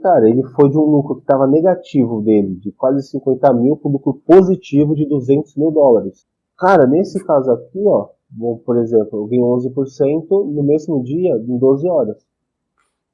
cara, ele foi de um lucro que estava negativo dele, de quase 50 mil, para um lucro positivo de 200 mil dólares. Cara, nesse caso aqui, ó, bom, por exemplo, eu ganhei 11% no mesmo dia, em 12 horas.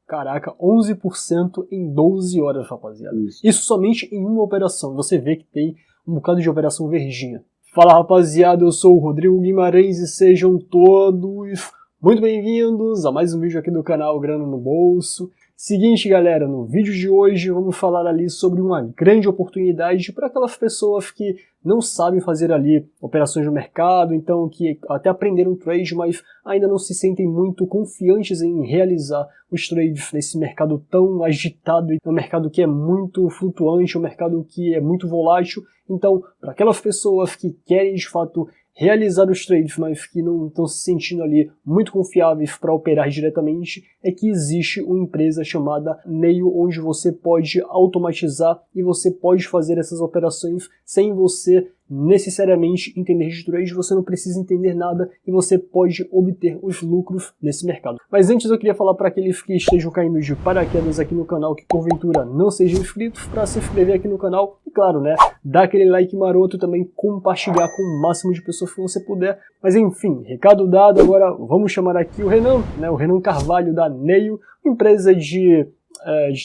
Caraca, 11% em 12 horas, rapaziada. Isso somente em uma operação. Você vê que tem um bocado de operação verdinha. Fala, rapaziada, eu sou o Rodrigo Guimarães e sejam todos muito bem-vindos a mais um vídeo aqui do canal Grana no Bolso. Seguinte, galera, no vídeo de hoje vamos falar ali sobre uma grande oportunidade para aquelas pessoas que não sabem fazer ali operações no mercado, então que até aprenderam trade, mas ainda não se sentem muito confiantes em realizar os trades nesse mercado tão agitado, um mercado que é muito flutuante, um mercado que é muito volátil. Então, para aquelas pessoas que querem de fato realizar os trades, mas que não estão se sentindo ali muito confiáveis para operar diretamente, é que existe uma empresa chamada Nail, onde você pode automatizar e você pode fazer essas operações sem você necessariamente entender de trade, você não precisa entender nada e você pode obter os lucros nesse mercado. Mas antes eu queria falar para aqueles que estejam caindo de paraquedas aqui no canal, que porventura não sejam inscritos, para se inscrever aqui no canal e claro, né, dar aquele like maroto, também compartilhar com o máximo de pessoas que você puder. Mas enfim, recado dado, agora vamos chamar aqui o Renan, né, o Renan Carvalho da Nail, empresa de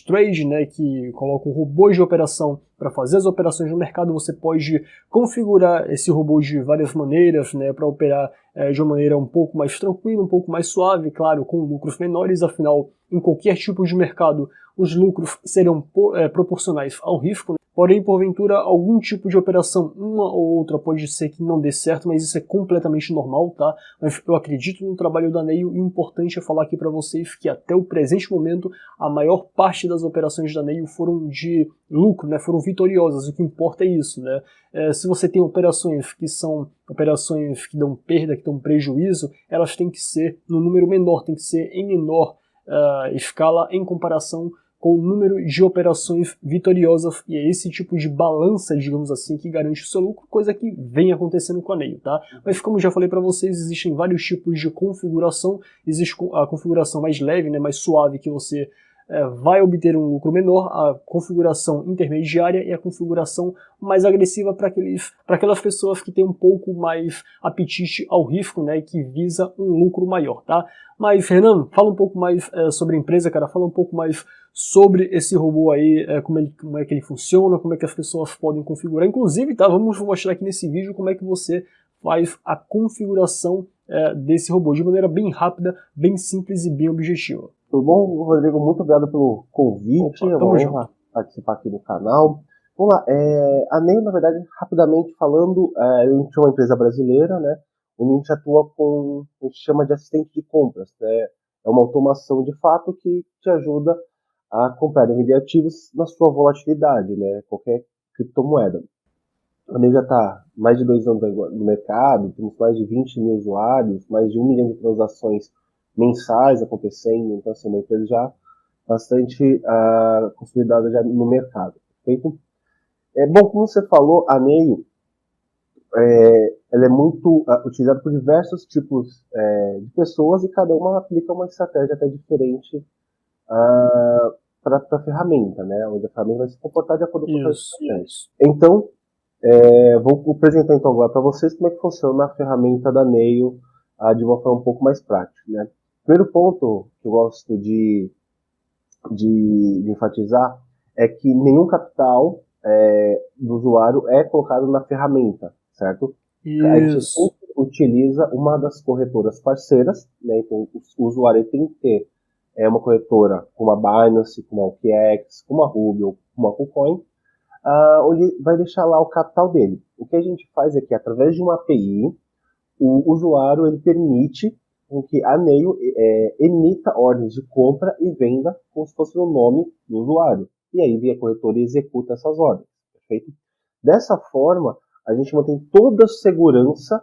trade, né, que coloca um robô de operação para fazer as operações no mercado. Você pode configurar esse robô de várias maneiras, né, para operar de uma maneira um pouco mais tranquila, um pouco mais suave, claro, com lucros menores, afinal, em qualquer tipo de mercado, os lucros serão proporcionais ao risco, né? Porém, porventura, algum tipo de operação, uma ou outra, pode ser que não dê certo, mas isso é completamente normal, tá? Mas eu acredito no trabalho da Nail e o importante é falar aqui para vocês que até o presente momento, a maior parte das operações da Nail foram de lucro, né? Foram vitoriosas, o que importa é isso, né? Se você tem operações que são operações que dão perda, que dão prejuízo, elas têm que ser no número menor, tem que ser em menor escala em comparação com o número de operações vitoriosas, e é esse tipo de balança, digamos assim, que garante o seu lucro, coisa que vem acontecendo com a Nail, tá? Mas como já falei para vocês, existem vários tipos de configuração. Existe a configuração mais leve, né, mais suave, que você vai obter um lucro menor, a configuração intermediária e a configuração mais agressiva para aquelas pessoas que têm um pouco mais apetite ao risco, né, e que visa um lucro maior, tá? Mas, Renan, fala um pouco mais sobre a empresa, cara, fala um pouco mais sobre esse robô aí, como é que ele funciona, como é que as pessoas podem configurar. Inclusive, tá, vamos mostrar aqui nesse vídeo como é que você faz a configuração desse robô de maneira bem rápida, bem simples e bem objetiva. Tudo bom, Rodrigo? Muito obrigado pelo convite. Opa, é uma honra participar aqui do canal. Vamos lá, a Nail, na verdade, rapidamente falando, a gente é uma empresa brasileira, né? Onde a gente atua com, a gente chama de assistente de compras, né? É uma automação de fato que te ajuda a comprar e vender ativos na sua volatilidade, né? Qualquer criptomoeda. A Nail já está mais de 2 anos no mercado, temos mais de 20 mil usuários, mais de 1 milhão de transações mensais acontecendo, então assim, uma empresa já bastante consolidada já no mercado. Perfeito? Bom, como você falou, a Nail ela é muito utilizada por diversos tipos de pessoas e cada uma aplica uma estratégia até diferente para a ferramenta, né? Onde a ferramenta vai se comportar de acordo com a estratégia. Então, vou apresentar então agora para vocês como é que funciona a ferramenta da Nail de uma forma um pouco mais prática, né? Primeiro ponto que eu gosto de enfatizar é que nenhum capital do usuário é colocado na ferramenta, certo? Isso. A gente sempre utiliza uma das corretoras parceiras, né? Então o usuário tem que ter uma corretora como a Binance, como a OKX, como a Rubio, como a KuCoin, onde vai deixar lá o capital dele. O que a gente faz é que, através de uma API, o usuário ele permite que a Nail emita ordens de compra e venda como se fosse o nome do usuário. E aí via corretora e executa essas ordens. Perfeito? Dessa forma, a gente mantém toda a segurança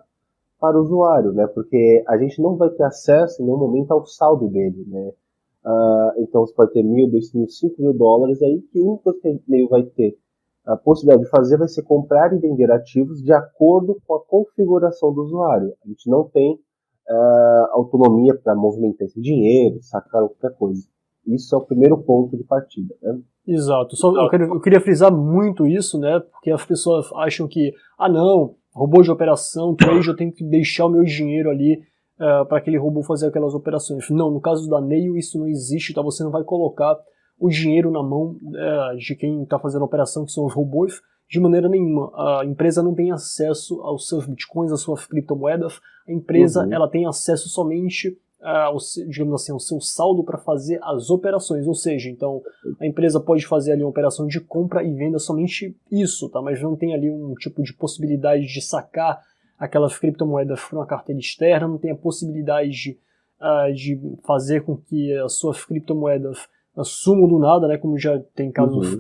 para o usuário, né? Porque a gente não vai ter acesso em nenhum momento ao saldo dele, né? Então você pode ter 1.000, 2.000, 5.000 dólares aí, que a única coisa que a Nail vai ter a possibilidade de fazer vai ser comprar e vender ativos de acordo com a configuração do usuário. A gente não tem autonomia para movimentar esse dinheiro, sacar qualquer coisa. Isso é o primeiro ponto de partida, né? Exato. Só eu queria frisar muito isso, né? Porque as pessoas acham que, não, robô de operação, trade, eu tenho que deixar o meu dinheiro ali para aquele robô fazer aquelas operações. Não, no caso da Nail isso não existe, tá? Você não vai colocar o dinheiro na mão de quem está fazendo a operação, que são os robôs, de maneira nenhuma. A empresa não tem acesso aos seus bitcoins, às suas criptomoedas. A empresa ela tem acesso somente digamos assim, o seu saldo para fazer as operações, ou seja, então a empresa pode fazer ali uma operação de compra e venda somente isso, tá? Mas não tem ali um tipo de possibilidade de sacar aquelas criptomoedas para uma carteira externa, não tem a possibilidade de fazer com que as suas criptomoedas sumam do nada, né? Como já tem casos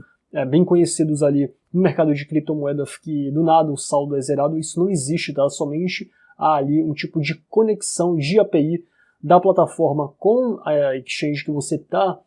bem conhecidos ali no mercado de criptomoedas que do nada o saldo é zerado, isso não existe, tá? Somente há ali um tipo de conexão de API da plataforma com a exchange que você está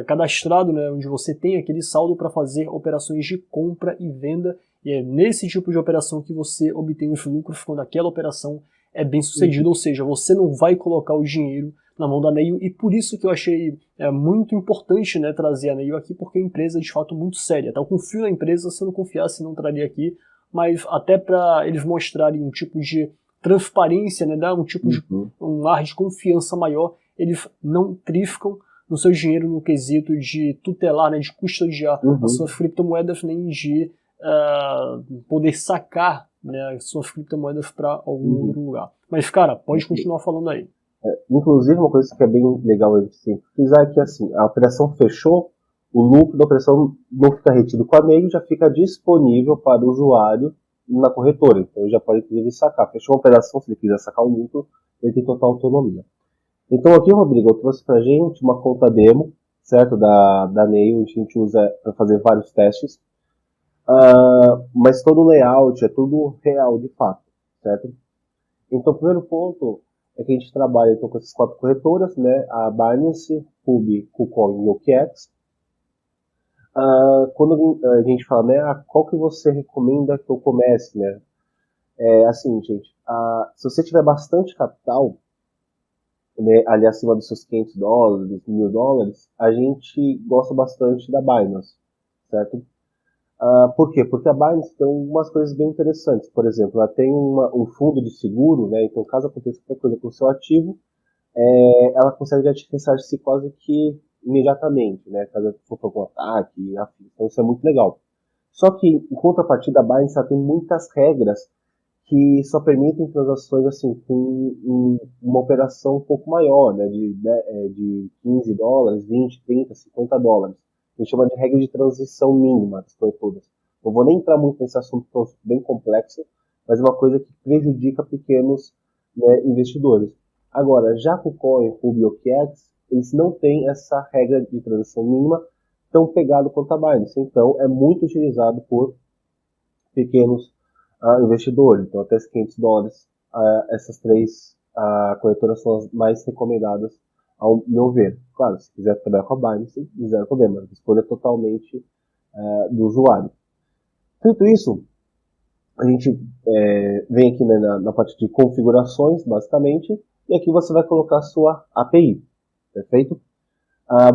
cadastrado, né, onde você tem aquele saldo para fazer operações de compra e venda, e é nesse tipo de operação que você obtém os lucros quando aquela operação é bem sucedida, ou seja, você não vai colocar o dinheiro na mão da Nail, e por isso que eu achei muito importante, né, trazer a Nail aqui, porque é uma empresa de fato muito séria, tá? Eu confio na empresa, se eu não confiasse não traria aqui, mas até para eles mostrarem um tipo de transparência, né, dar um tipo de um ar de confiança maior, eles não triscam no seu dinheiro no quesito de tutelar, né, de custodiar as suas criptomoedas, nem de poder sacar, né, as suas criptomoedas para algum outro lugar. Mas, cara, pode continuar falando aí. Inclusive, uma coisa que é bem legal de sempre frisar é que assim, a operação fechou, o lucro da operação não fica retido com a Nail, já fica disponível para o usuário na corretora, então ele já pode inclusive sacar. Fechou a operação, se ele quiser sacar o lucro, ele tem total autonomia. Então aqui, Rodrigo, eu trouxe pra gente uma conta demo, certo, da Nail, onde a gente usa para fazer vários testes, mas todo o layout é tudo real de fato, certo? Então o primeiro ponto é que a gente trabalha então, com essas 4 corretoras, né, a Binance, Huobi, KuCoin e OKX. Quando a gente fala, né, qual que você recomenda que eu comece, né? É assim, gente, se você tiver bastante capital, né, ali acima dos seus $500, $1.000, a gente gosta bastante da Binance, certo? Por quê? Porque a Binance tem algumas coisas bem interessantes. Por exemplo, ela tem um fundo de seguro, né? Então, caso aconteça qualquer coisa com o seu ativo, ela consegue já te ressarcir quase que imediatamente, né? Caso for algum ataque, afim. Então isso é muito legal. Só que, em contrapartida, a Binance tem muitas regras que só permitem transações assim com uma operação um pouco maior, né? De $15, 20, 30, $50. A gente chama de regra de transição mínima das corretoras. Não vou nem entrar muito nesse assunto, que é bem complexo, mas é uma coisa que prejudica pequenos, né, investidores. Agora, já com o Coin, Huobi e OKX, eles não têm essa regra de transação mínima tão pegado quanto a Binance. Então, é muito utilizado por pequenos investidores. Então, até $500, essas 3 corretoras são as mais recomendadas, ao meu ver. Claro, se quiser trabalhar com a Binance, zero problema. A escolha é totalmente do usuário. Feito isso, a gente vem aqui, né, na parte de configurações, basicamente, e aqui você vai colocar a sua API, perfeito?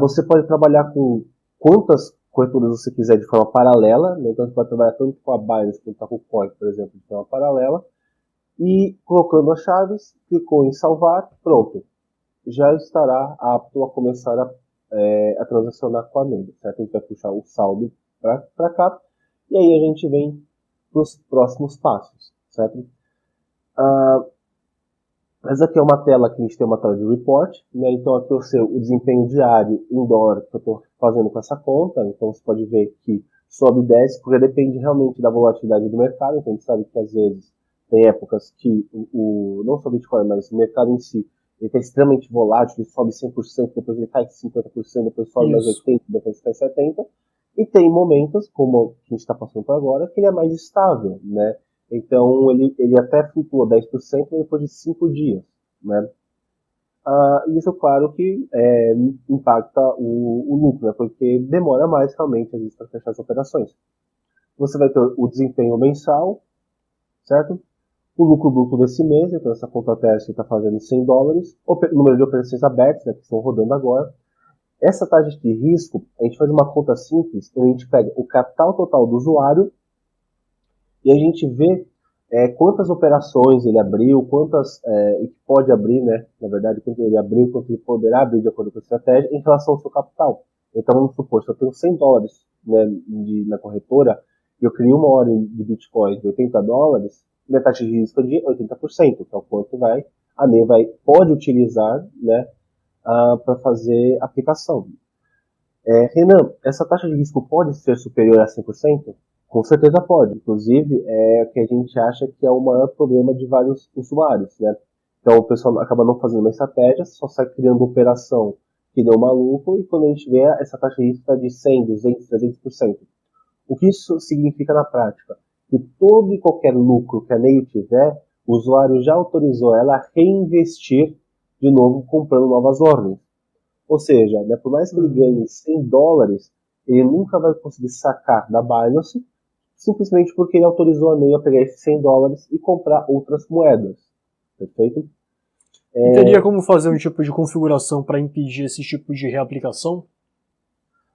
Você pode trabalhar com quantas corretoras você quiser de forma paralela, né? Então você pode trabalhar tanto com a Binance quanto com o Coin, por exemplo, de forma paralela, e colocando as chaves, clicou em salvar, pronto, já estará apto a começar a transacionar com a Nail, certo? A gente vai puxar o saldo para cá, e aí a gente vem para os próximos passos, certo? Essa aqui é uma tela que a gente tem uma tela de report, né? Então aqui o desempenho diário em dólar que eu estou fazendo com essa conta. Então você pode ver que sobe e desce, porque depende realmente da volatilidade do mercado. Então a gente sabe que às vezes tem épocas que não só o Bitcoin, mas o mercado em si, ele está extremamente volátil, ele sobe 100%, depois ele cai 50%, depois sobe mais 80%, depois cai 70%. E tem momentos, como o que a gente está passando por agora, que ele é mais estável, né? Então, ele até flutua 10% depois de 5 dias, né? Isso, claro, que impacta o lucro, né? Porque demora mais, realmente, às vezes, para fechar as operações. Você vai ter o desempenho mensal, certo? O lucro bruto desse mês, então essa conta teste está fazendo $100, o número de operações abertas, né, que estão rodando agora, Essa taxa de risco, a gente faz uma conta simples, onde a gente pega o capital total do usuário e a gente vê quantas operações ele abriu, quantas ele pode abrir, né? Na verdade, quanto ele abriu, quanto ele poderá abrir de acordo com a estratégia, em relação ao seu capital. Então, vamos supor, se eu tenho $100, né, na corretora, e eu crio uma ordem de Bitcoin de $80, minha taxa de risco é de 80%, que é o quanto a NEI pode utilizar, né, para fazer aplicação. Renan, essa taxa de risco pode ser superior a 100%? Com certeza pode. Inclusive, é o que a gente acha que é o maior problema de vários usuários, né? Então, o pessoal acaba não fazendo uma estratégia, só sai criando operação que deu maluco, e quando a gente vê, essa taxa de risco está de 100, 200, 300%. O que isso significa na prática? Que todo e qualquer lucro que a NEI tiver, o usuário já autorizou ela a reinvestir de novo comprando novas ordens. Ou seja, né, por mais que ele ganhe $100, ele nunca vai conseguir sacar da Binance, simplesmente porque ele autorizou a NEI a pegar esses $100 e comprar outras moedas. Perfeito? E teria como fazer um tipo de configuração para impedir esse tipo de reaplicação?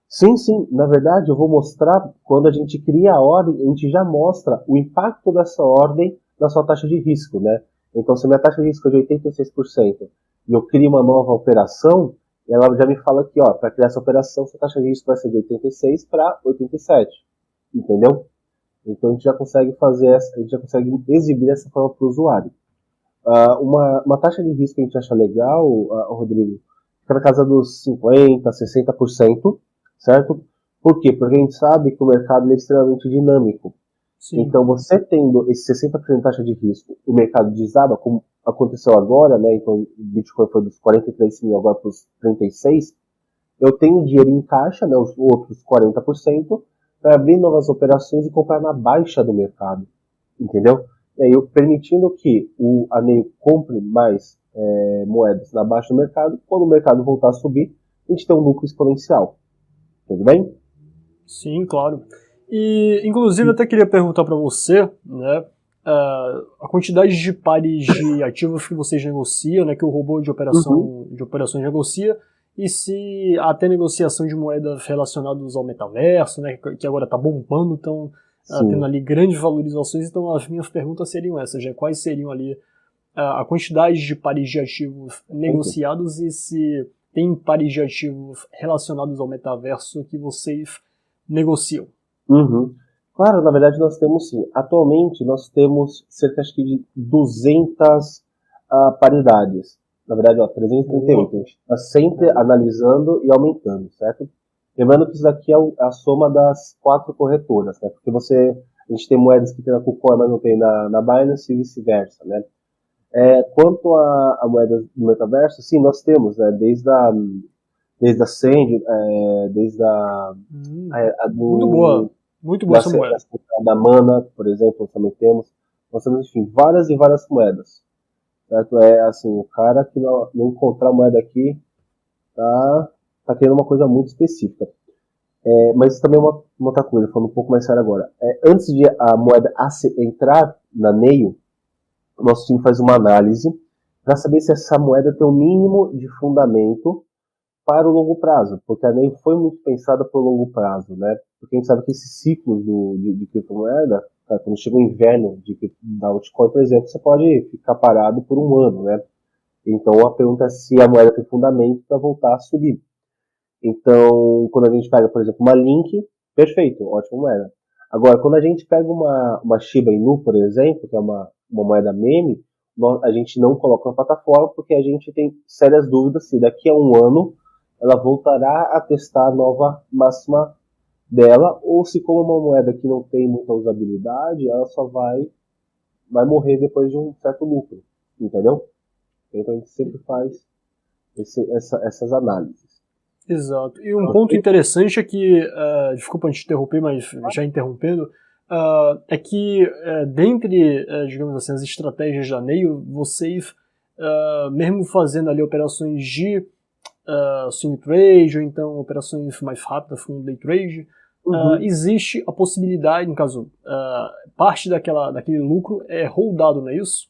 Sim, sim. Na verdade, eu vou mostrar, quando a gente cria a ordem, a gente já mostra o impacto dessa ordem na sua taxa de risco, né? Então, se a minha taxa de risco é de 86% e eu crio uma nova operação, ela já me fala que, ó, para criar essa operação, sua taxa de risco vai ser de 86 para 87. Entendeu? Então, a gente já consegue exibir essa forma para o usuário. Uma taxa de risco que a gente acha legal, Rodrigo, fica na casa dos 50%, 60%, certo? Por quê? Porque a gente sabe que o mercado é extremamente dinâmico. Sim. Então, você tendo esse 60% de taxa de risco, o mercado desaba, como aconteceu agora, né? Então, o Bitcoin foi dos 43 mil agora para os 36. Eu tenho dinheiro em caixa, né? Os outros 40%, para abrir novas operações e comprar na baixa do mercado. Entendeu? E aí, permitindo que a NEI compre mais moedas na baixa do mercado, quando o mercado voltar a subir, a gente tem um lucro exponencial. Tudo bem? Sim, claro. E, inclusive, eu até queria perguntar para você, né, a quantidade de pares de ativos que vocês negociam, né, que o robô de operações negocia, e se até negociação de moedas relacionadas ao metaverso, né, que agora está bombando, então tendo ali grandes valorizações. Então, as minhas perguntas seriam essas, já quais seriam ali a quantidade de pares de ativos negociados e se tem pares de ativos relacionados ao metaverso que vocês negociam. Claro, na verdade nós temos sim. Atualmente nós temos cerca de 200 paridades. Na verdade, 338. A gente está sempre analisando e aumentando, certo? Lembrando que isso daqui é a soma das 4 corretoras, né? Porque a gente tem moedas que tem na KuCoin, mas não tem na Binance e vice-versa, né? Quanto a moedas do metaverso, sim, nós temos, né? Desde a Sand, muito boa essa moeda. Da Mana, por exemplo, também temos. Nós temos, enfim, várias e várias moedas. Certo? Assim, o cara que não encontrar moeda aqui tá querendo uma coisa muito específica. Mas também uma outra coisa, falando um pouco mais sério agora. Antes de a moeda entrar na NEI, o nosso time faz uma análise para saber se essa moeda tem um mínimo de fundamento para o longo prazo, porque a NEI foi muito pensada para o longo prazo, né? Porque a gente sabe que esses ciclos de criptomoeda, quando chega o inverno da altcoin, por exemplo, você pode ficar parado por um ano, né? Então a pergunta é se a moeda tem fundamento para voltar a subir. Então, quando a gente pega, por exemplo, uma Link, perfeito, ótima moeda. Agora, quando a gente pega uma Shiba Inu, por exemplo, que é uma moeda meme, a gente não coloca na plataforma porque a gente tem sérias dúvidas se daqui a um ano ela voltará a testar a nova máxima dela, ou se como uma moeda que não tem muita usabilidade, ela só vai morrer depois de um certo lucro, entendeu? Então a gente sempre faz essas análises. Exato. E um ponto interessante é que, desculpa te interromper, mas já interrompendo, é que dentre, digamos assim, as estratégias da NEI, vocês, mesmo fazendo ali operações de swing trade, ou então operações mais rápidas como day trade, existe a possibilidade, no caso, parte daquele lucro é holdado, não é isso?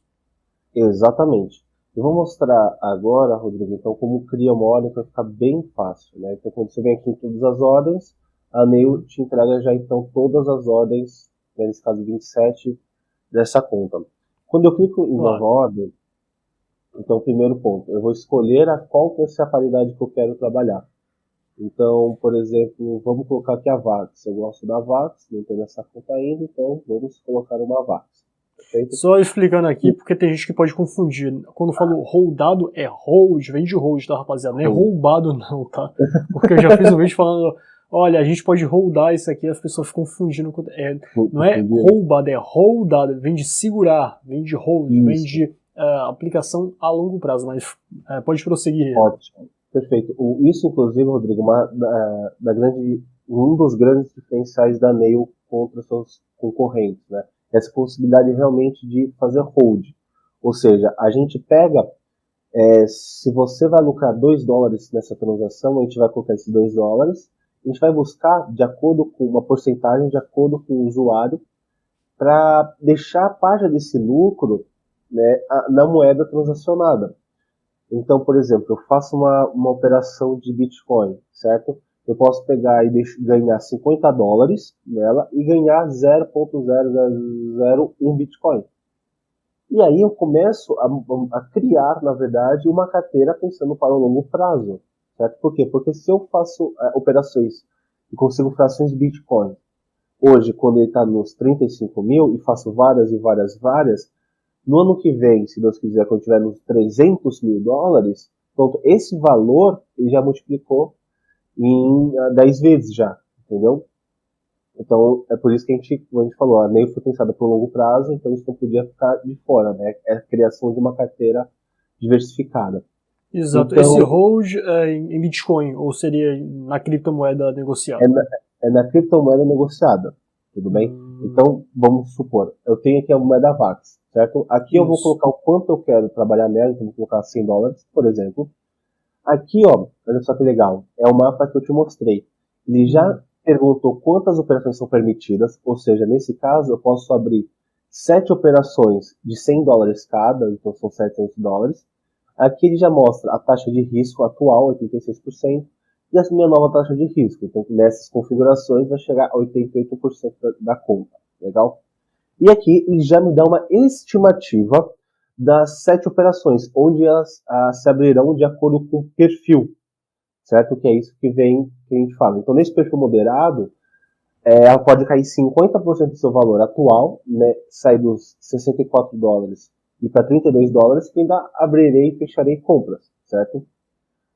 Exatamente. Eu vou mostrar agora, Rodrigo, então, como cria uma ordem que vai ficar bem fácil, né? Então, quando você vem aqui em todas as ordens, a Neil te entrega já, então, todas as ordens, né, nesse caso 27, dessa conta. Quando eu clico em nova ordem, então, primeiro ponto, eu vou escolher qual vai ser a paridade que eu quero trabalhar. Então, por exemplo, vamos colocar aqui a VAX. Eu gosto da VAX, não tem nessa conta ainda, então vamos colocar uma VAX. Perfeito? Só explicando aqui, porque tem gente que pode confundir. Quando eu falo holdado, é hold, vem de hold, tá, rapaziada? Não é roubado não, tá? Porque eu já fiz um vídeo falando, olha, a gente pode holdar isso aqui, as pessoas ficam confundindo. Não é roubado, é holdado, vem de segurar, vem de hold, vem de aplicação a longo prazo, mas pode prosseguir. Ótimo, perfeito. Isso, inclusive, Rodrigo, um dos grandes diferenciais da Nail contra os seus concorrentes, né? Essa possibilidade realmente de fazer hold. Ou seja, a gente pega, se você vai lucrar $2 nessa transação, a gente vai colocar esses $2, a gente vai buscar de acordo com uma porcentagem, de acordo com o usuário, para deixar a parte desse lucro, né, na moeda transacionada. Então, por exemplo, eu faço uma operação de Bitcoin, certo? Eu posso pegar e ganhar $50 nela e ganhar 0.0001 Bitcoin. E aí eu começo a criar, na verdade, uma carteira pensando para o longo prazo, certo? Por quê? Porque se eu faço operações e consigo frações de Bitcoin, hoje, quando ele está nos 35 mil, e faço várias, no ano que vem, se Deus quiser, quando tiver nos $300 mil, pronto, esse valor ele já multiplicou em 10 vezes já, entendeu? Então, é por isso que como a gente falou, a Nail foi pensada por longo prazo, então isso não podia ficar de fora, né? É a criação de uma carteira diversificada. Exato. Então, esse hold é em Bitcoin, ou seria na criptomoeda negociada? É na criptomoeda negociada, tudo bem? Então, vamos supor, eu tenho aqui a moeda VAX, certo? Aqui eu vou colocar o quanto eu quero trabalhar nela, então vou colocar $100, por exemplo. Aqui, ó, olha só que legal, é o mapa que eu te mostrei. Ele já perguntou quantas operações são permitidas, ou seja, nesse caso eu posso abrir 7 operações de $100 cada, então são $700. Aqui ele já mostra a taxa de risco atual, 86%, e a minha nova taxa de risco. Então, nessas configurações vai chegar a 88% da conta. Legal? E aqui ele já me dá uma estimativa das 7 operações, onde elas se abrirão de acordo com o perfil, certo? Que é isso que a gente fala. Então, nesse perfil moderado, ela pode cair 50% do seu valor atual, né? Sair dos $64 e para $32, que ainda abrirei e fecharei compras, certo?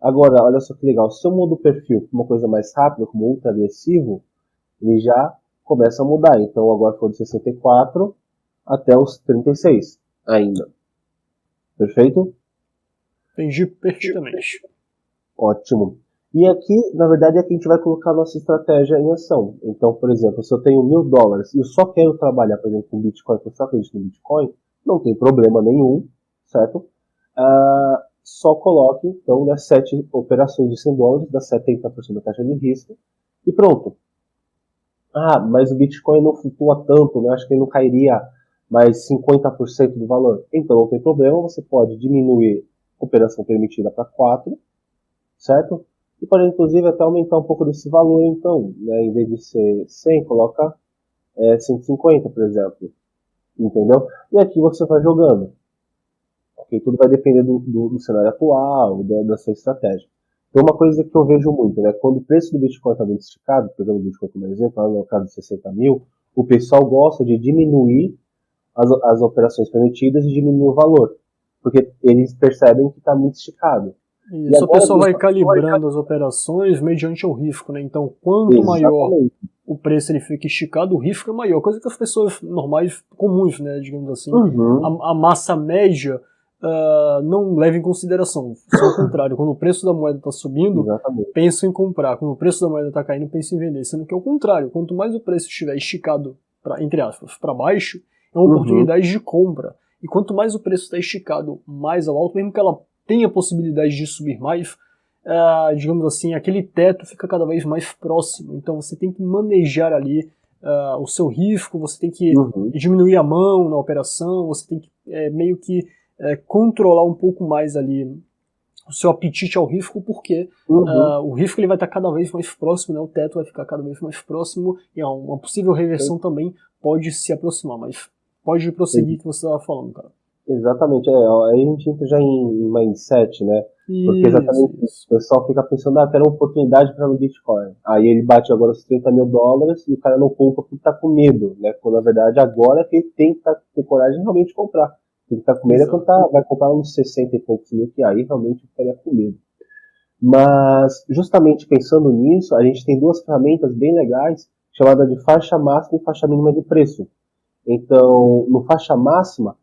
Agora, olha só que legal, se eu mudo o perfil para uma coisa mais rápida, como ultra agressivo, ele já começa a mudar. Então, agora foi de 64 até os 36 ainda. Perfeito? Entendi perfeitamente. Ótimo. E aqui, na verdade, é que a gente vai colocar a nossa estratégia em ação. Então, por exemplo, se eu tenho $1.000 e eu só quero trabalhar, por exemplo, com Bitcoin, porque eu só acredito no Bitcoin, não tem problema nenhum, certo? Só coloque, então, das 7 operações de $100, dá 70% da taxa de risco, e pronto. Mas o Bitcoin não flutua tanto, né? Acho que ele não cairia mais 50% do valor. Então, não tem problema, você pode diminuir a operação permitida para 4, certo? E pode, inclusive, até aumentar um pouco desse valor, então, né? Em vez de ser 100, coloca 150, por exemplo. Entendeu? E aqui você vai jogando. Okay? Tudo vai depender do cenário atual, da sua estratégia. Então, uma coisa que eu vejo muito, né? Quando o preço do Bitcoin está muito esticado, pegando o Bitcoin como exemplo, no caso de 60 mil, o pessoal gosta de diminuir as operações permitidas e diminuir o valor. Porque eles percebem que está muito esticado. Isso, o pessoal vai calibrando as operações mediante o risco, né? Então, quanto maior o preço ele fica esticado, o risco é maior. Coisa que as pessoas normais, comuns, né, digamos assim, a massa média não leva em consideração. Só ao contrário, quando o preço da moeda está subindo, pensa em comprar. Quando o preço da moeda está caindo, pensa em vender. Sendo que é o contrário, quanto mais o preço estiver esticado, entre aspas, para baixo, é uma oportunidade de compra. E quanto mais o preço está esticado mais ao alto, mesmo que ela tenha a possibilidade de subir mais, digamos assim, aquele teto fica cada vez mais próximo. Então você tem que manejar ali o seu risco, você tem que diminuir a mão na operação, você tem que meio que controlar um pouco mais ali o seu apetite ao risco, porque o risco ele vai estar cada vez mais próximo, né? O teto vai ficar cada vez mais próximo e uma possível reversão também pode se aproximar, mas pode prosseguir o que você estava falando, cara. Exatamente, aí a gente entra já em mindset, né? Porque exatamente isso. O pessoal fica pensando, quero uma oportunidade para no Bitcoin. Aí ele bate agora os $30 mil e o cara não compra porque tá com medo, né? Quando na verdade agora que ele tem que ter coragem de realmente comprar. Tem que estar com medo quando vai comprar uns 60 e poucos mil, que aí realmente ficaria com medo. Mas, justamente pensando nisso, a gente tem duas ferramentas bem legais, chamadas de faixa máxima e faixa mínima de preço. Então, no faixa máxima,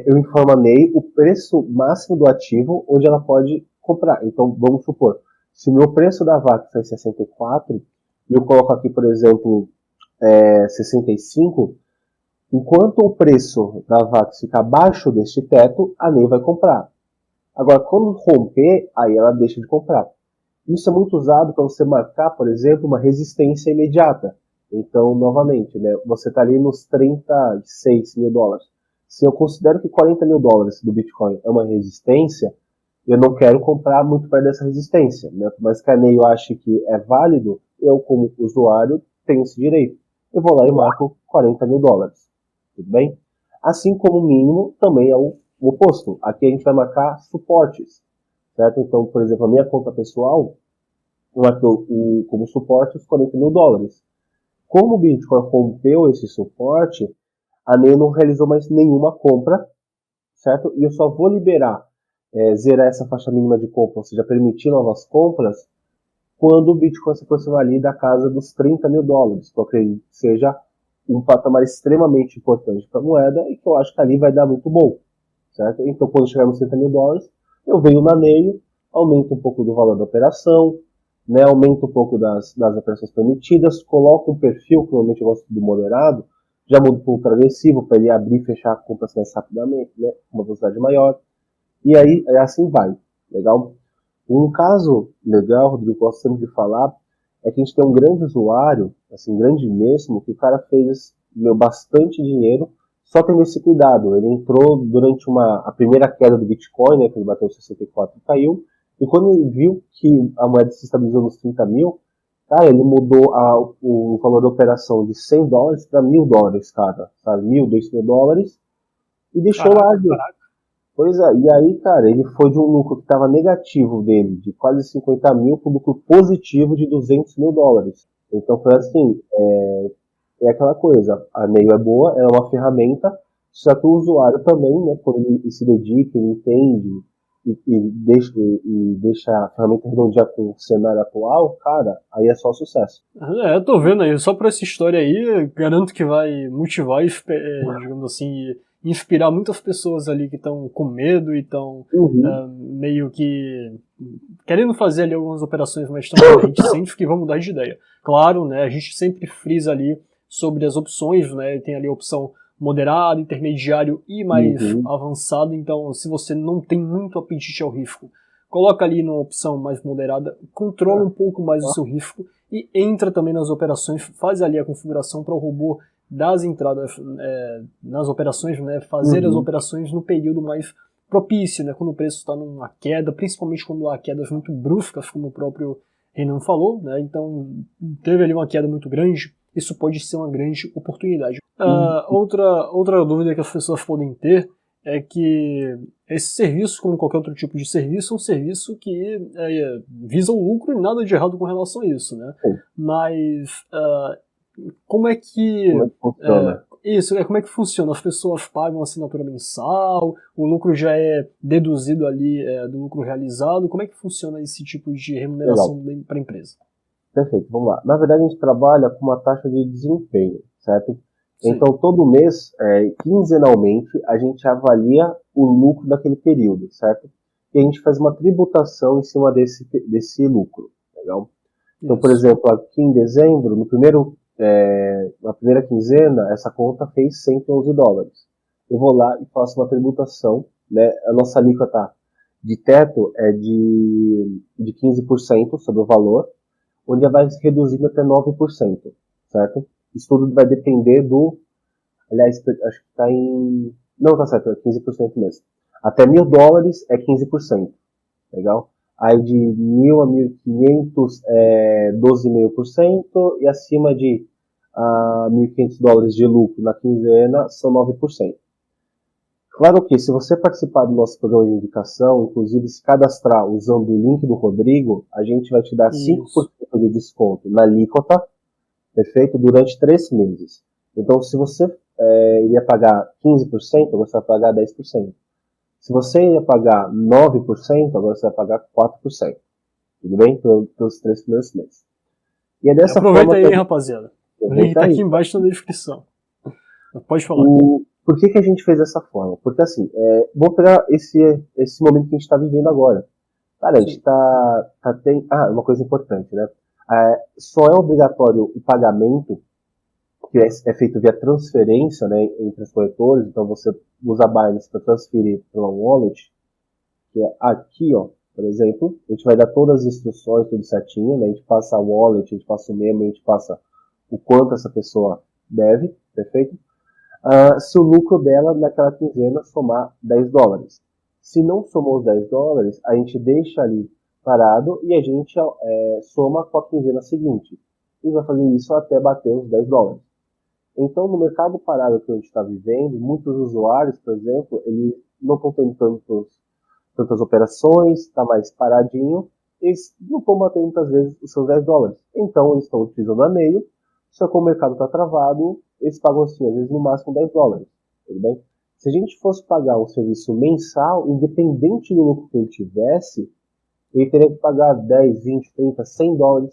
eu informo a NEI o preço máximo do ativo onde ela pode comprar. Então, vamos supor, se o meu preço da VAC foi 64, e eu coloco aqui, por exemplo, 65, enquanto o preço da VAX ficar abaixo deste teto, a NEI vai comprar. Agora, quando romper, aí ela deixa de comprar. Isso é muito usado para você marcar, por exemplo, uma resistência imediata. Então, novamente, né, você está ali nos $36 mil. Se eu considero que $40 mil do Bitcoin é uma resistência, eu não quero comprar muito perto dessa resistência. Né? Mas que a NEI ache que é válido, eu, como usuário, tenho esse direito. Eu vou lá e marco $40 mil. Tudo bem? Assim como o mínimo também é o oposto. Aqui a gente vai marcar suportes, certo? Então, por exemplo, a minha conta pessoal marcou como suporte os $40 mil. Como o Bitcoin rompeu esse suporte, a NEI não realizou mais nenhuma compra, certo? E eu só vou liberar, zerar essa faixa mínima de compra, ou seja, permitir novas compras, quando o Bitcoin se aproximar ali da casa dos $30 mil, que eu acredito que seja um patamar extremamente importante para a moeda e que eu acho que ali vai dar muito bom, certo? Então, quando chegar nos $30 mil, eu venho na NEI, aumento um pouco do valor da operação, né, aumento um pouco das operações permitidas, coloco um perfil, que normalmente eu gosto do moderado, já mudo para o ultra agressivo, para ele abrir e fechar compras mais rapidamente, né, com uma velocidade maior, e aí assim vai, legal? Um caso legal, Rodrigo, que eu gosto sempre de falar, é que a gente tem um grande usuário, assim, grande mesmo, que o cara fez bastante dinheiro só tendo esse cuidado. Ele entrou durante a primeira queda do Bitcoin, né, que ele bateu 64 e caiu, e quando ele viu que a moeda se estabilizou nos 30 mil, cara, ele mudou o valor da operação de $100 para $1.000, cara, sabe, $1.000, $2.000, e deixou lá. Pois é, e aí, cara, ele foi de um lucro que estava negativo dele, de quase 50 mil, para um lucro positivo de $200 mil. Então foi assim, é aquela coisa, a NEI é boa, é uma ferramenta, só que o usuário também, né, quando ele se dedica, ele entende e deixa a ferramenta redondear com o cenário atual, cara, aí é só sucesso. Eu tô vendo aí, só por essa história aí, garanto que vai motivar, digamos assim, inspirar muitas pessoas ali que estão com medo e estão meio que querendo fazer ali algumas operações mais reticentes que vão mudar de ideia. Claro, né, a gente sempre frisa ali sobre as opções, né, tem ali a opção moderado, intermediário e mais avançado, então se você não tem muito apetite ao risco, coloca ali numa opção mais moderada, controla um pouco mais o seu risco e entra também nas operações, faz ali a configuração para o robô das entradas nas operações, né, fazer as operações no período mais propício, né, quando o preço está numa queda, principalmente quando há quedas muito bruscas, como o próprio Renan falou, né, então teve ali uma queda muito grande, isso pode ser uma grande oportunidade. Outra dúvida que as pessoas podem ter é que esse serviço, como qualquer outro tipo de serviço, é um serviço que visa o lucro e nada de errado com relação a isso, né? Mas como é que funciona? Como é que funciona? As pessoas pagam assinatura mensal, o lucro já é deduzido ali do lucro realizado, como é que funciona esse tipo de remuneração para a empresa? Perfeito, vamos lá. Na verdade, a gente trabalha com uma taxa de desempenho, certo? Sim. Então, todo mês, quinzenalmente, a gente avalia o lucro daquele período, certo? E a gente faz uma tributação em cima desse lucro, legal? Então, por exemplo, aqui em dezembro, na primeira quinzena, essa conta fez $111. Eu vou lá e faço uma tributação, né? A nossa alíquota de teto é de 15% sobre o valor, onde vai reduzindo até 9%, certo? Isso tudo vai depender do... Aliás, acho que está em... Não, tá certo, é 15% mesmo. Até $1.000 é 15%. Legal? Aí de 1.000 a 1.500 é 12,5%. E acima de $1.500 de lucro na quinzena são 9%. Claro que se você participar do nosso programa de indicação, inclusive se cadastrar usando o link do Rodrigo, a gente vai te dar 5% de desconto na alíquota, perfeito? Durante 3 meses. Então, se você iria pagar 15%, você vai pagar 10%. Se você ia pagar 9%, agora você vai pagar 4%. Tudo bem? Pelos 3 primeiros meses. E é dessa Aproveita forma aí, rapaziada. O link tá aqui embaixo na descrição. Pode falar. Por que a gente fez dessa forma? Porque assim, vamos pegar esse momento que a gente está vivendo agora. Cara, a gente uma coisa importante, né? Só é obrigatório o pagamento, que é feito via transferência, né, entre os corretores. Então você usa a Binance para transferir pela wallet, que é aqui, ó, por exemplo. A gente vai dar todas as instruções, tudo certinho, né? A gente passa a wallet, a gente passa o memo, a gente passa o quanto essa pessoa deve, perfeito? Se o lucro dela naquela quinzena somar $10. Se não somou os $10, a gente deixa ali parado e a gente soma com a quinzena seguinte. E vai fazer isso até bater os $10. Então, no mercado parado que a gente está vivendo, muitos usuários, por exemplo, eles não estão tendo tantas operações, está mais paradinho, eles não estão batendo muitas vezes os seus $10. Então, eles estão utilizando a Nail, só que o mercado está travado, eles pagam assim, às vezes no máximo $10, tudo bem? Se a gente fosse pagar um serviço mensal, independente do lucro que ele tivesse, ele teria que pagar 10, 20, 30, $100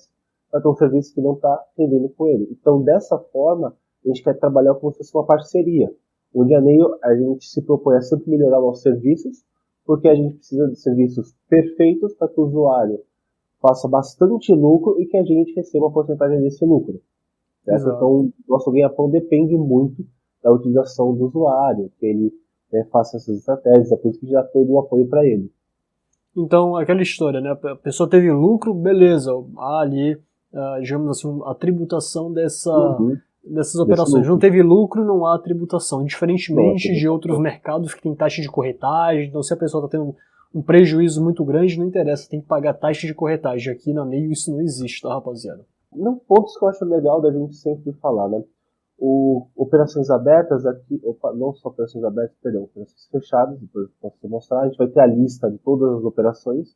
para ter um serviço que não está rendendo com ele. Então, dessa forma, a gente quer trabalhar como se fosse uma parceria. Onde a Nail, a gente se propõe a sempre melhorar nossos serviços, porque a gente precisa de serviços perfeitos para que o usuário faça bastante lucro e que a gente receba uma porcentagem desse lucro. Certo? Então, nosso ganha-pão depende muito da utilização do usuário, que ele faça essas estratégias, é por isso que já todo o apoio para ele. Então, aquela história, né? A pessoa teve lucro, beleza, há ali, digamos assim, a tributação dessas operações. Não teve lucro, não há tributação. Diferentemente de outros mercados que tem taxa de corretagem, então se a pessoa está tendo um prejuízo muito grande, não interessa, tem que pagar taxa de corretagem. Aqui na Nail isso não existe, tá, rapaziada? Não, pontos que eu acho legal da gente sempre falar, né? Operações abertas aqui, não só operações abertas, perdão, operações fechadas, depois eu posso mostrar, a gente vai ter a lista de todas as operações,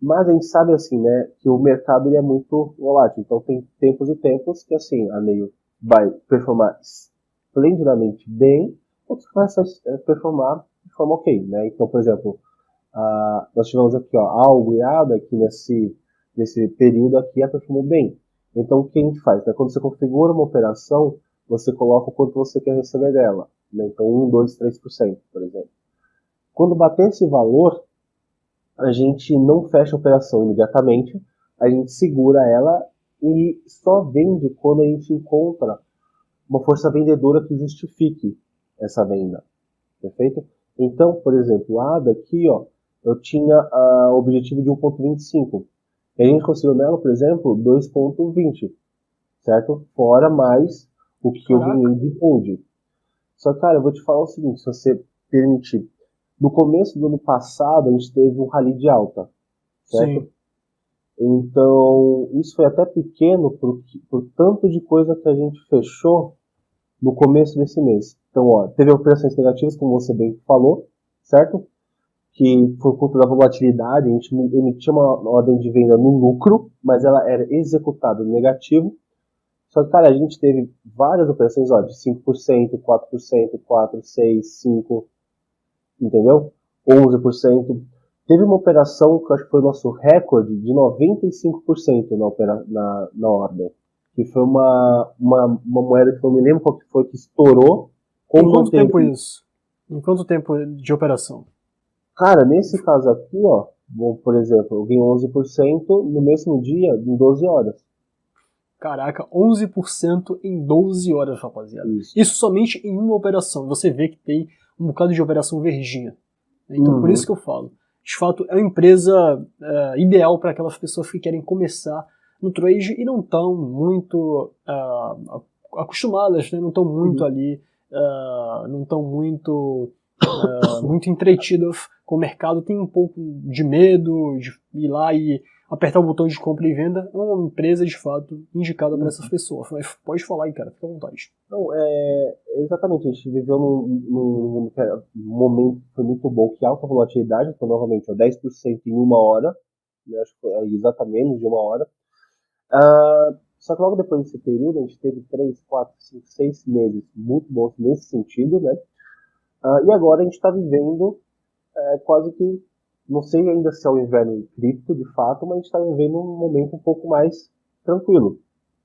mas a gente sabe assim, né, que o mercado ele é muito volátil, então tem tempos e tempos que assim, a Nail vai performar esplendidamente bem, outros vai performar de forma ok, né? Então, por exemplo, nós tivemos aqui, ó, a Algoiada, que nesse período aqui, ela performou bem. Então, o que a gente faz? Né? Quando você configura uma operação, você coloca o quanto você quer receber dela. Né? Então, 1, 2, 3%, por exemplo. Quando bater esse valor, a gente não fecha a operação imediatamente, a gente segura ela e só vende quando a gente encontra uma força vendedora que justifique essa venda. Perfeito? Então, por exemplo, a ADA aqui, ó, eu tinha o objetivo de 1,25. E a gente conseguiu nela, por exemplo, 2,20, certo? Fora mais o que eu ganhei de hold. Só que, cara, eu vou te falar o seguinte, se você permitir. No começo do ano passado, a gente teve um rally de alta, certo? Sim. Então, isso foi até pequeno por tanto de coisa que a gente fechou no começo desse mês. Então, ó, teve operações negativas, como você bem falou, certo? Que por conta da volatilidade, a gente emitia uma ordem de venda no lucro, mas ela era executada no negativo. Só que, cara, a gente teve várias operações, ó, de 5%, 4%, 4%, 6%, 5%, entendeu? 11%. Teve uma operação que eu acho que foi o nosso recorde de 95% na ordem. Que foi uma moeda que eu não me lembro qual que foi, que estourou. Em quanto tempo isso? Em quanto tempo de operação? Cara, nesse caso aqui, ó, por exemplo, eu ganhei 11% no mesmo dia, em 12 horas. Caraca, 11% em 12 horas, rapaziada. Isso somente em uma operação. Você vê que tem um bocado de operação verdinha. Então, por isso que eu falo. De fato, é uma empresa ideal para aquelas pessoas que querem começar no trade e não estão muito acostumadas, né? Não estão muito ali, não estão muito muito entretidas com o mercado, tem um pouco de medo de ir lá e apertar o botão de compra e venda. É uma empresa, de fato, indicada para essas pessoas. Mas pode falar aí, cara, fica à vontade. Não, exatamente, a gente viveu num momento que foi muito bom, que alta volatilidade, então novamente, 10% em uma hora, né, acho que foi exatamente menos de uma hora. Só que logo depois desse período, a gente teve 3, 4, 5, 6 meses muito bons nesse sentido, né? E agora a gente está vivendo quase que, não sei ainda se é o inverno cripto de fato, mas a gente está vivendo um momento um pouco mais tranquilo.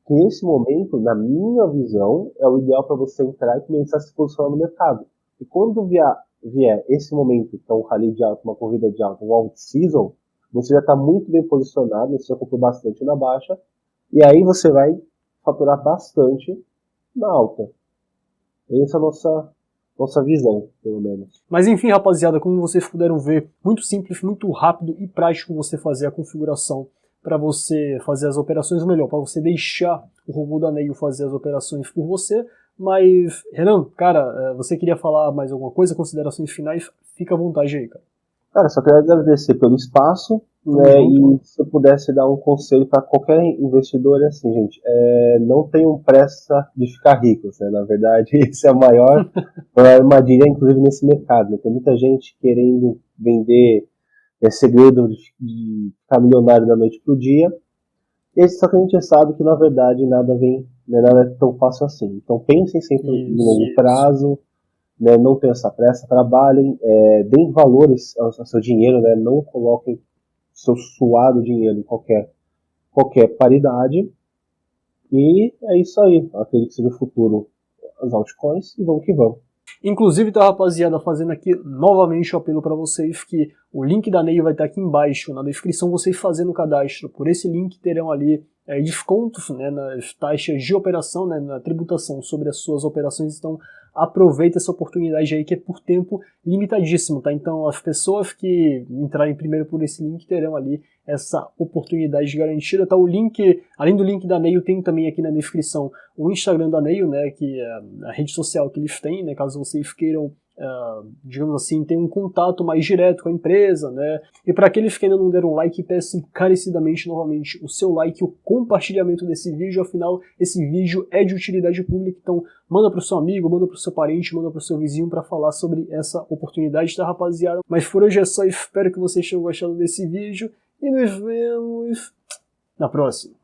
Que esse momento, na minha visão, é o ideal para você entrar e começar a se posicionar no mercado. E quando vier esse momento, que é um rally de alta, uma corrida de alta, um out-season, você já está muito bem posicionado, você já comprou bastante na baixa, e aí você vai faturar bastante na alta. Essa é a nossa visão, pelo menos. Mas enfim, rapaziada, como vocês puderam ver, muito simples, muito rápido e prático você fazer a configuração para você fazer as operações, ou melhor, para você deixar o robô da Neio fazer as operações por você. Mas, Renan, cara, você queria falar mais alguma coisa? Considerações finais? Fica à vontade aí, cara. Cara, só queria agradecer pelo espaço, né, e se eu pudesse dar um conselho para qualquer investidor, é assim, gente, não tenham pressa de ficar ricos, né, na verdade, esse é a maior armadilha, inclusive, nesse mercado, né, tem muita gente querendo vender segredo de ficar milionário da noite pro dia, só que a gente já sabe que, na verdade, nada é tão fácil assim, então pensem sempre no longo prazo, né, não tenham essa pressa, trabalhem, deem valores ao seu dinheiro, né, não coloquem seu suado dinheiro em qualquer paridade. E é isso aí. Eu acredito que seja o futuro as altcoins e vamos que vamos. Inclusive, tá, rapaziada, fazendo aqui novamente o apelo para vocês que o link da Neio vai estar aqui embaixo na descrição. Vocês fazendo o cadastro por esse link terão ali descontos, né, nas taxas de operação, né, na tributação sobre as suas operações. Então aproveita essa oportunidade aí que é por tempo limitadíssimo, tá? Então as pessoas que entrarem primeiro por esse link terão ali essa oportunidade garantida, tá? O link, além do link da Neio, tem também aqui na descrição o Instagram da Neio, né, que é a rede social que eles têm, né, caso vocês queiram, digamos assim, ter um contato mais direto com a empresa, né? E para aqueles que ainda não deram like, peço encarecidamente novamente o seu like e o compartilhamento desse vídeo. Afinal, esse vídeo é de utilidade pública, então manda para o seu amigo, manda para o seu parente, manda para o seu vizinho para falar sobre essa oportunidade, tá, rapaziada? Mas por hoje é só, espero que vocês tenham gostado desse vídeo e nos vemos na próxima.